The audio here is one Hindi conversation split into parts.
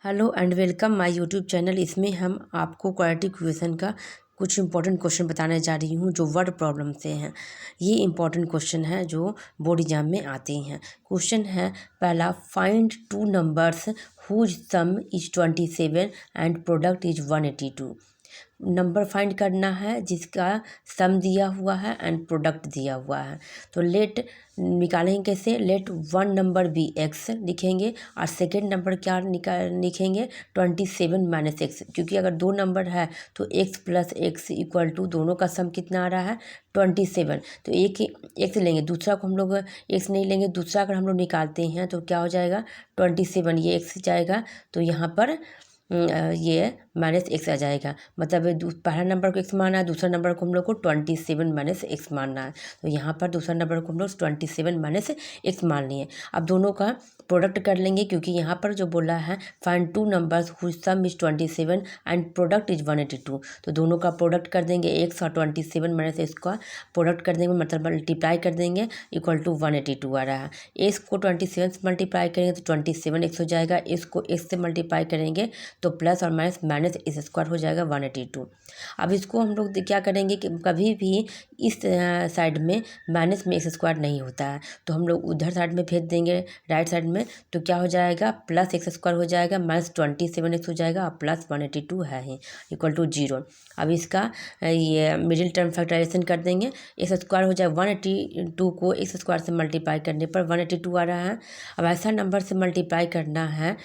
Hello and welcome my YouTube channel. इसमें हम आपको क्वाड्रेटिक इक्वेशन का कुछ इंपॉर्टेंट क्वेश्चन बताने जा रही हूँ जो वर्ड प्रॉब्लम से हैं। ये इंपॉर्टेंट क्वेश्चन है जो बोर्ड एग्जाम में आते हैं। क्वेश्चन है पहला, find two numbers whose sum is 27 and product is 182। Number find करना है जिसका सम दिया हुआ है एंड प्रोडक्ट दिया हुआ है। तो लेट निकालेंगे कैसे? Let one number be X लिखेंगे और सेकेंड नंबर क्या लिखेंगे 27 माइनस एक्स, क्योंकि अगर दो नंबर है तो X plus X equal to दोनों का सम कितना आ रहा है 27। तो एक एक्स लेंगे, दूसरा को हम लोग एक्स नहीं लेंगे, दूसरा अगर हम लोग निकालते हैं तो क्या हो जाएगा 27, ये एक्स जाएगा तो यहाँ पर ये माइनस एक्स आ जाएगा। मतलब पहला नंबर को एक्स मानना है, दूसरा नंबर को हम लोग को 27 माइनस एक्स मानना है। तो यहाँ पर दूसरा नंबर को हम लोग 27 माइनस एक्स मान लिए। अब दोनों का प्रोडक्ट कर लेंगे, क्योंकि यहाँ पर जो बोला है find two numbers whose sum is 27 and product is 182। तो दोनों का प्रोडक्ट कर देंगे, एक्स और 27 माइनस एक्स का प्रोडक्ट कर देंगे, मतलब मल्टीप्लाई कर देंगे, इक्वल टू 182 आ रहा है। एक्स को 27 से मल्टीप्लाई करेंगे तो 27 एक्स हो जाएगा, एक्स को एक्स से मल्टीप्लाई करेंगे तो प्लस और माइनस माइनस इस स्क्वायर हो जाएगा 182। अब इसको हम लोग क्या करेंगे कि कभी भी इस साइड में माइनस में एक्स स्क्वायर नहीं होता है, तो हम लोग उधर साइड में भेज देंगे राइट साइड में। तो क्या हो जाएगा प्लस एक्स स्क्वायर हो जाएगा माइनस 27 एक्स हो जाएगा और प्लस 182 है इक्वल टू 0। अब इसका ये मिडिल टर्म फैक्टराइजेशन कर देंगे, एक्स स्क्वायर हो जाएगा 182 को एक्स स्क्वायर से मल्टीप्लाई करने पर 182 आ रहा है। अब ऐसा नंबर से मल्टीप्लाई करना है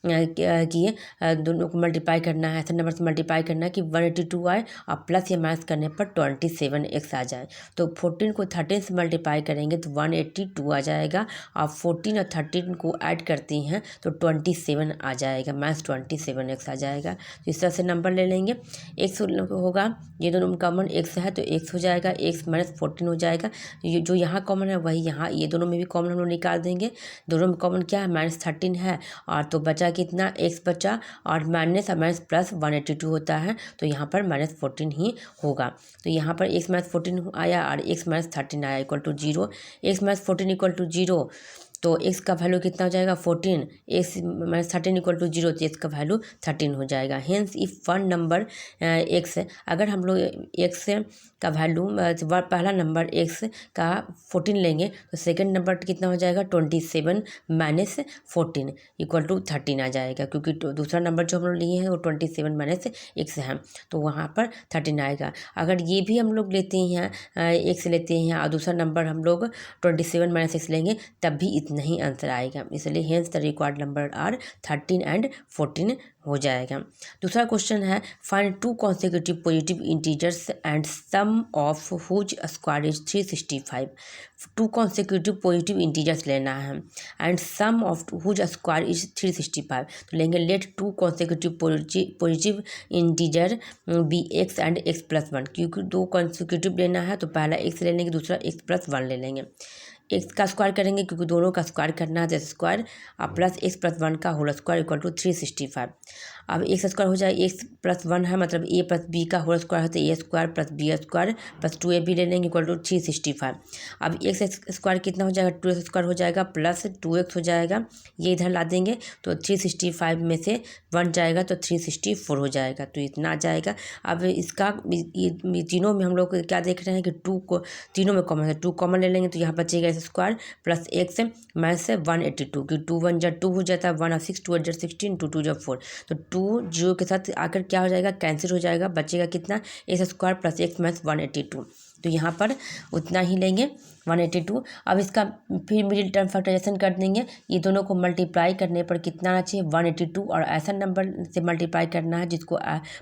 कि दोनों को मल्टीप्लाई करना है, ऐसे नंबर से मल्टीप्लाई करना है कि 182 आए और प्लस या माइनस करने पर 27 एक्स आ जाए। तो 14 को 13 से मल्टीप्लाई करेंगे तो 182 आ जाएगा और 14 और 13 को ऐड करते हैं तो 27 आ जाएगा, माइनस 27 एक्स आ जाएगा। तो इस तरह से नंबर ले लेंगे। एक्स होगा, ये दोनों में कॉमन एक्स है तो एक्स हो जाएगा, एक्स माइनस 14 हो जाएगा। ये जो यहाँ कॉमन है वही यहाँ, ये दोनों में भी कॉमन हम लोग निकाल देंगे। दोनों में कॉमन क्या है माइनस 13 है, और तो बचा कितना एक्स बचा, और माइनस और माइनस प्लस 182 होता है, तो यहाँ पर माइनस 14 ही होगा। तो यहाँ पर एक्स माइनस 14 आया और एक्स माइनस 13 आया equal to 0। X minus 14 equal to 0, तो एक्स का वैल्यू कितना हो जाएगा 14, एक्स माइनस 13 इक्वल टू 0, तो एक्स का वैल्यू 13 हो जाएगा। Hence if one number x, अगर हम लोग एक्स का वैल्यू पहला नंबर एक्स का 14 लेंगे तो सेकंड नंबर कितना हो जाएगा 27 माइनस 14 इक्वल टू 13 आ जाएगा, क्योंकि दूसरा नंबर जो हम लोग लिए हैं वो 27 माइनस एक्स है, तो वहाँ पर 13 आएगा। अगर ये भी हम लोग लेते हैं एक्स लेते हैं और दूसरा नंबर हम लोग 27 माइनस एक्स लेंगे तब भी इतना ही आंसर आएगा। इसलिए hence the required number are 13 and 14 हो जाएगा। दूसरा क्वेश्चन है find two consecutive positive integers and sum of whose square is 365। Two consecutive positive integers लेना है and sum of whose square is 365। तो लेंगे let two consecutive positive integer be X and X plus 1, क्योंकि दो कॉन्सेक्यूटिव लेना है तो पहला एक्स ले लेंगे, दूसरा एक्स प्लस 1 ले लेंगे। एक्स का स्क्वायर करेंगे क्योंकि दोनों का स्क्वायर करना है, तो स्क्वायर और प्लस एक्स प्लस 1 का होल स्क्वायर इक्वल टू 365। अब एक्स स्क्वायर हो जाए एक्स प्लस 1 है, मतलब ए प्लस बी का होल स्क्वायर है तो A square plus B square plus 2ab ले लेंगे इक्वल टू 365। अब एक्स स्क्वायर कितना हो जाएगा 2x स्क्वायर हो जाएगा प्लस 2x हो जाएगा, ये इधर ला देंगे तो 365 में से 1 जाएगा तो 364 हो जाएगा, तो इतना आ जाएगा। अब इसका ये तीनों में हम लोग क्या देख रहे हैं कि 2 को तीनों में कॉमन है, 2 कॉमन ले लेंगे तो यहाँ बचेगा स्क्वायर प्लस एक्स माइनस 182, कि 2 1 जा 2 हो जाता है, 1 और 6 2 8 16 2 2 जा 4, तो 2 0 के साथ आकर क्या हो जाएगा कैंसिल हो जाएगा, बचेगा कितना x square plus x minus 182। तो यहाँ पर उतना ही लेंगे 182। अब इसका फिर मिडिल टर्म फैक्टराइजेशन कर देंगे, ये दोनों को मल्टीप्लाई करने पर कितना आना चाहिए 182, और ऐसा नंबर से मल्टीप्लाई करना है जिसको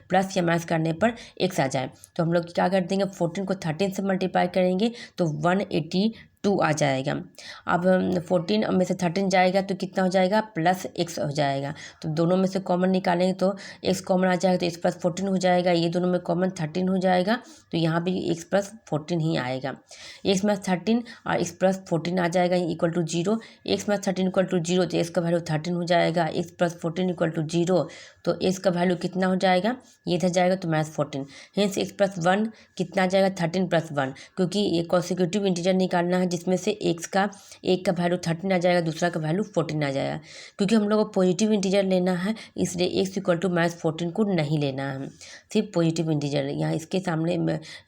प्लस या माइनस करने पर एक्स आ जाए। तो हम लोग क्या कर देंगे 14 को 13 से मल्टीप्लाई करेंगे तो 182 आ जाएगा। अब 14 में से 13 जाएगा तो कितना हो जाएगा प्लस एक्स हो जाएगा, तो दोनों में से कॉमन निकालेंगे तो एक्स कॉमन आ जाएगा तो एक्स प्लस 14 हो जाएगा, ये दोनों में कॉमन 13 हो जाएगा, तो यहाँ भी एक्स प्लस 14 ही आएगा। एक्स माइनस 13 और एक्स प्लस 14 आ जाएगा equal to 0, X minus 13 equal to 0, तो एक्स का वैल्यू 13 हो जाएगा, एक्स प्लस 14 इक्वल टू 0, तो एक्स का वैल्यू कितना हो जाएगा ये इधर जाएगा तो माइनस 14। हेंस एक्स प्लस 1 कितना आ जाएगा 13 प्लस 1, क्योंकि ये कॉन्सेक्यूटिव इंटीजर निकालना है जिसमें से एक का वैल्यू 13 आ जाएगा, दूसरा का वैल्यू 14 आ जाएगा। क्योंकि हम लोग को पॉजिटिव इंटीजर लेना है, इसलिए एक्स इक्वल टू -14 को नहीं लेना है, सिर्फ पॉजिटिव इंटीजर। यहाँ इसके सामने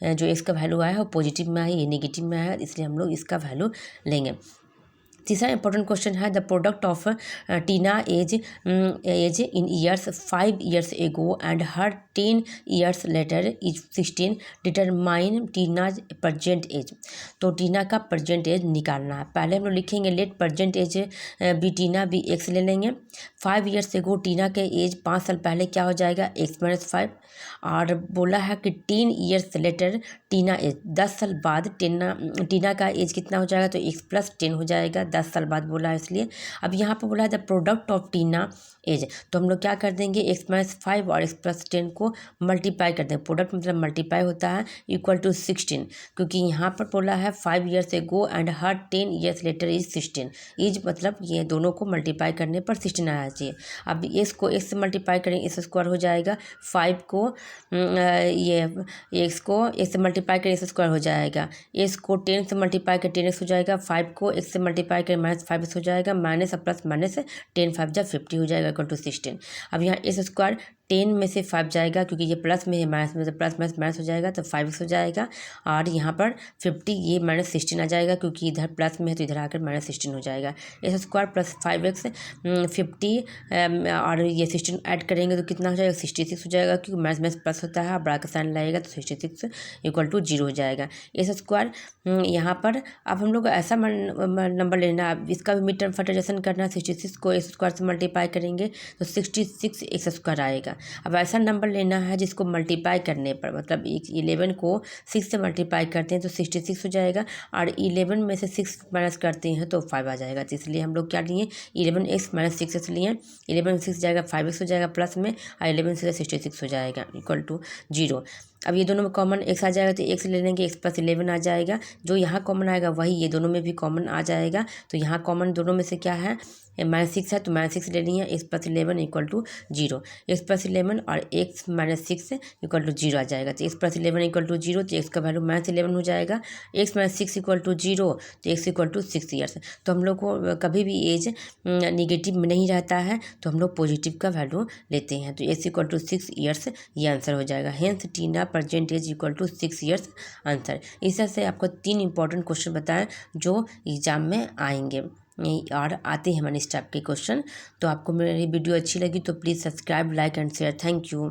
जो एक्स का वैल्यू आया है वो पॉजिटिव में आया, ये नेगेटिव में आया, इसलिए हम लोग इसका वैल्यू लेंगे। तीसरा इंपॉर्टेंट क्वेश्चन है, the product of Tina age in years 5 years ago and her 10 years later is 16, determine Tina's present age. तो टीना का प्रजेंट एज निकालना है। पहले हम लोग लिखेंगे लेट प्रजेंट एज बी टीना बी एक्स ले लेंगे। 5 years एगो टीना के एज 5 साल पहले क्या हो जाएगा, x-5। और बोला है कि 10 years लेटर टीना एज 10 साल बाद टीना का एज कितना हो जाएगा, तो x+10 हो जाएगा, 10 साल बाद बोला है इसलिए। अब यहाँ पर बोला है the product of Tina age, तो हम लोग क्या कर देंगे, x-5 और x+10 को मल्टीप्लाई कर देंगे। प्रोडक्ट मतलब मल्टीप्लाई होता है, इक्वल टू 16, क्योंकि यहाँ पर बोला है 5 years ago and her 10 years later is 16। Is मतलब ये दोनों को मल्टीप्लाई करने पर 16 आना चाहिए। अब एक्स को एक्स से मल्टीप्लाई करेंगे, एक्स स्क्वायर हो जाएगा। 5 को ये एक्स को एक्स से मल्टीप्लाई करें, एक्स स्क्वायर हो जाएगा। एक्स को 10 से मल्टीप्लाई करें, 10x हो जाएगा। 5 को एक्स से मल्टीप्लाई करें, -5x हो जाएगा। माइनस और प्लस माइनस 10 5 जा 50 हो जाएगा, इक्वल टू 16। अब यहाँ एक्स स्क्वायर 10 में से 5 जाएगा, क्योंकि ये प्लस में है, माइनस में, तो प्लस माइनस माइनस हो जाएगा, तो 5x हो जाएगा। और यहाँ पर 50 ये -16 आ जाएगा, क्योंकि इधर प्लस में है तो इधर आकर -16 हो जाएगा। एक्स स्क्वायर प्लस 5x 50 और ये 16 ऐड करेंगे तो कितना हो जाएगा, 66 हो जाएगा, क्योंकि माइनस माइनस प्लस होता है, बड़ा का साइन लगेगा तो 66 इक्वल टू 0 हो जाएगा। एक्स स्क्वायर यहाँ पर अब हम लोग ऐसा नंबर लेना, अब इसका भी मिड टर्म फैक्टराइजेशन करना। 66 को एक्स स्क्वायर से मल्टीप्लाई करेंगे तो 66 एक्स स्क्वायर आएगा। अब ऐसा नंबर लेना है जिसको मल्टीप्लाई करने पर, मतलब 11 को 6 से मल्टीप्लाई करते हैं तो 66 हो जाएगा, और 11 में से 6 माइनस करते हैं तो 5 आ जाएगा। तो इसलिए हम लोग क्या लिए, 11x - 6x लिए। 11 में 6 जाएगा, 5x हो जाएगा प्लस में, और 11 से 66 हो जाएगा, इक्वल टू 0। अब ये दोनों में कॉमन x आ जाएगा, तो x ले लेंगे, x+11 आ जाएगा। जो यहाँ कॉमन आएगा वही ये दोनों में भी कॉमन आ जाएगा। तो यहाँ कॉमन दोनों में से क्या है, -6 है, तो -6 ले लिया, x+11 इक्वल टू 0। x+11 और x - 6 इक्वल टू 0 आ जाएगा। तो x+11 इक्वल टू 0, तो x का वैल्यू -11 हो जाएगा। x - 6 इक्वल टू 0, तो x इक्वल टू 6 ईयर्स। तो हम लोग को कभी भी एज निगेटिव में नहीं रहता है, तो हम लोग पॉजिटिव का वैल्यू लेते हैं। तो x इक्वल टू 6 ईयर्स ये आंसर हो जाएगा। Hence Tina present age equal to 6 years answer. इस तरह से आपको 3 इंपॉर्टेंट क्वेश्चन बताएं जो एग्जाम में आएंगे और आते हैं हमारे इस टाइप के क्वेश्चन। तो आपको मेरी वीडियो अच्छी लगी तो please subscribe, like and share. Thank you.